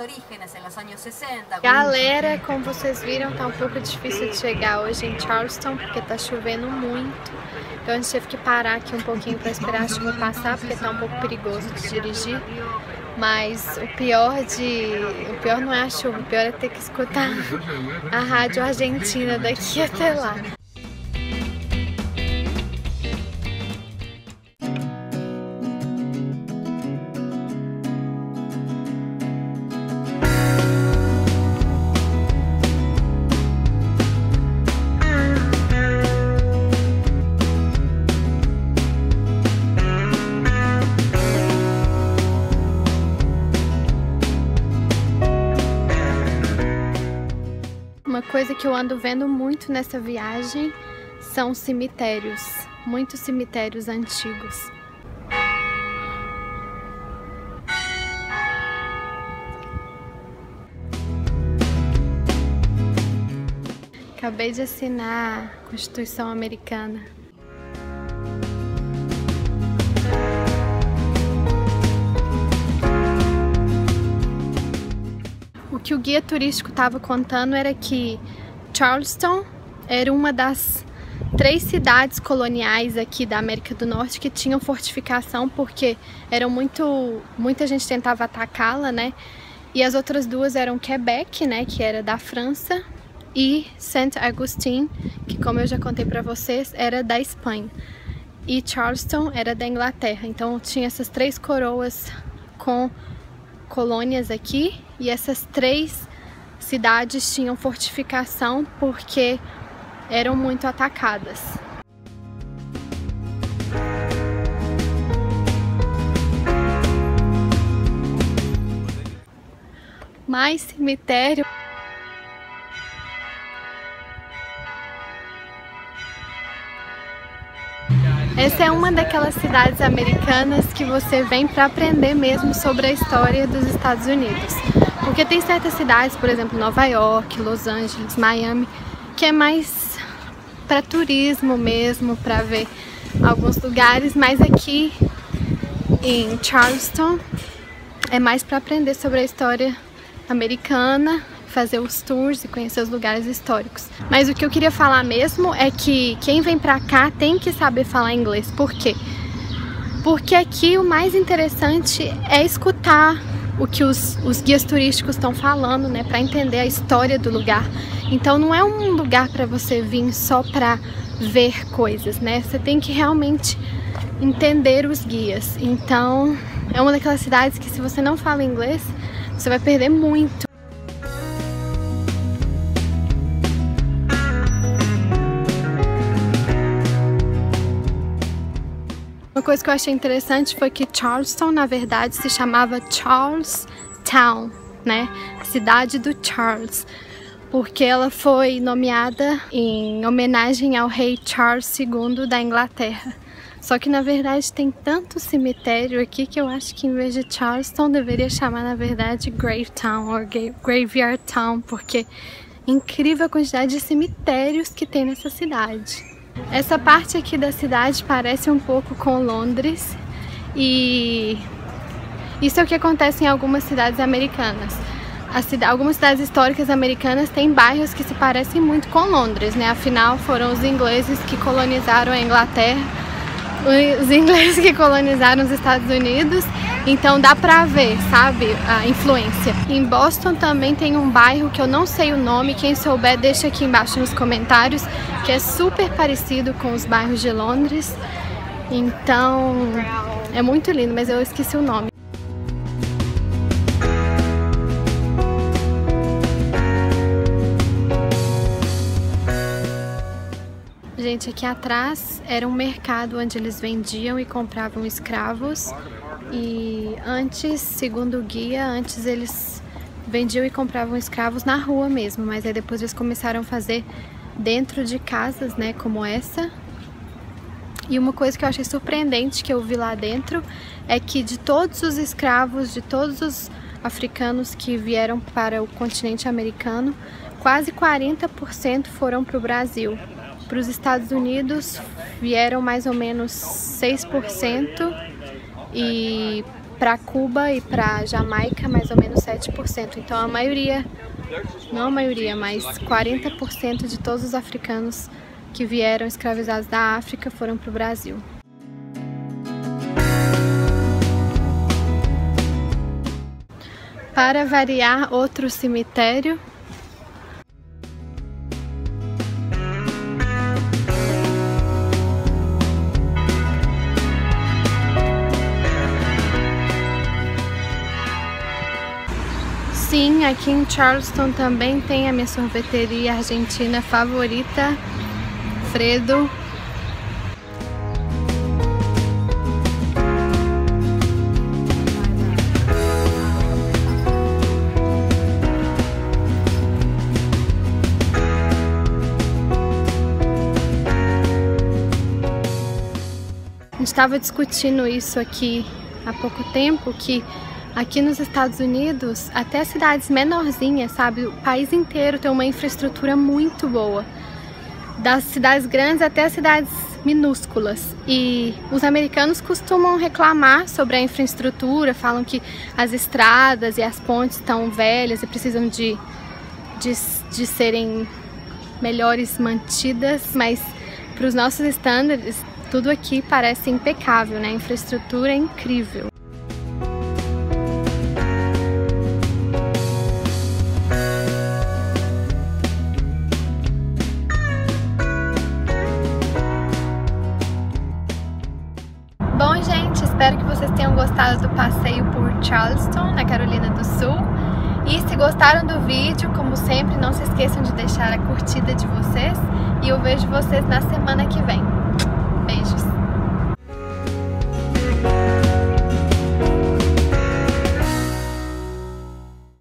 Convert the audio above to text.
orígenes en los años 60. Galera, como vocês viram, tá um pouco difícil de chegar hoje em Charleston, porque tá chovendo muito. Então a gente teve que parar aqui um pouquinho para esperar a chuva passar, porque tá um pouco perigoso de dirigir. Mas o pior não é a chuva, o pior é ter que escutar a rádio argentina daqui até lá. Uma coisa que eu ando vendo muito nessa viagem são cemitérios, muitos cemitérios antigos. Acabei de assinar a Constituição Americana. O que o guia turístico estava contando era que Charleston era uma das 3 cidades coloniais aqui da América do Norte que tinham fortificação, porque muita gente tentava atacá-la, né? E as outras 2 eram Quebec, né, que era da França, e Saint-Augustin, que, como eu já contei para vocês, era da Espanha. E Charleston era da Inglaterra. Então tinha essas 3 coroas com colônias aqui, e essas 3 cidades tinham fortificação porque eram muito atacadas. Mais cemitério. Essa é uma daquelas cidades americanas que você vem para aprender mesmo sobre a história dos Estados Unidos. Porque tem certas cidades, por exemplo, Nova York, Los Angeles, Miami, que é mais para turismo mesmo, para ver alguns lugares, mas aqui em Charleston é mais para aprender sobre a história americana, fazer os tours e conhecer os lugares históricos. Mas o que eu queria falar mesmo é que quem vem pra cá tem que saber falar inglês. Por quê? Porque aqui o mais interessante é escutar o que os guias turísticos estão falando, né, para entender a história do lugar. Então não é um lugar para você vir só para ver coisas, né? Você tem que realmente entender os guias. Então é uma daquelas cidades que, se você não fala inglês, você vai perder muito. Uma coisa que eu achei interessante foi que Charleston, na verdade, se chamava Charlestown, né? Cidade do Charles, porque ela foi nomeada em homenagem ao rei Charles II da Inglaterra. Só que, na verdade, tem tanto cemitério aqui que eu acho que, em vez de Charleston, deveria chamar, na verdade, Gravetown ou Graveyard Town, porque é incrível a quantidade de cemitérios que tem nessa cidade. Essa parte aqui da cidade parece um pouco com Londres, e isso é o que acontece em algumas cidades americanas. Algumas cidades históricas americanas têm bairros que se parecem muito com Londres, né? Afinal, foram os ingleses que colonizaram a Inglaterra, os ingleses que colonizaram os Estados Unidos, então dá pra ver, sabe, a influência. Em Boston também tem um bairro que eu não sei o nome, quem souber deixa aqui embaixo nos comentários, que é super parecido com os bairros de Londres, então é muito lindo, mas eu esqueci o nome. Gente, aqui atrás era um mercado onde eles vendiam e compravam escravos, e antes, segundo o guia, antes eles vendiam e compravam escravos na rua mesmo, mas aí depois eles começaram a fazer dentro de casas, né, como essa. E uma coisa que eu achei surpreendente que eu vi lá dentro é que de todos os escravos, de todos os africanos que vieram para o continente americano, quase 40% foram para o Brasil. Para os Estados Unidos vieram mais ou menos 6% e para Cuba e para Jamaica mais ou menos 7%. Então a maioria, não a maioria, mas 40% de todos os africanos que vieram escravizados da África foram para o Brasil. Para variar, outro cemitério. Sim, aqui em Charleston também tem a minha sorveteria argentina favorita, Fredo. A gente estava discutindo isso aqui há pouco tempo, que aqui nos Estados Unidos, até cidades menorzinhas, sabe? O país inteiro tem uma infraestrutura muito boa. Das cidades grandes até as cidades minúsculas. E os americanos costumam reclamar sobre a infraestrutura, falam que as estradas e as pontes estão velhas e precisam de serem melhores mantidas, mas para os nossos estándares, tudo aqui parece impecável, né? A infraestrutura é incrível. Bom, gente, espero que vocês tenham gostado do passeio por Charleston, na Carolina do Sul. E se gostaram do vídeo, como sempre, não se esqueçam de deixar a curtida de vocês. E eu vejo vocês na semana que vem.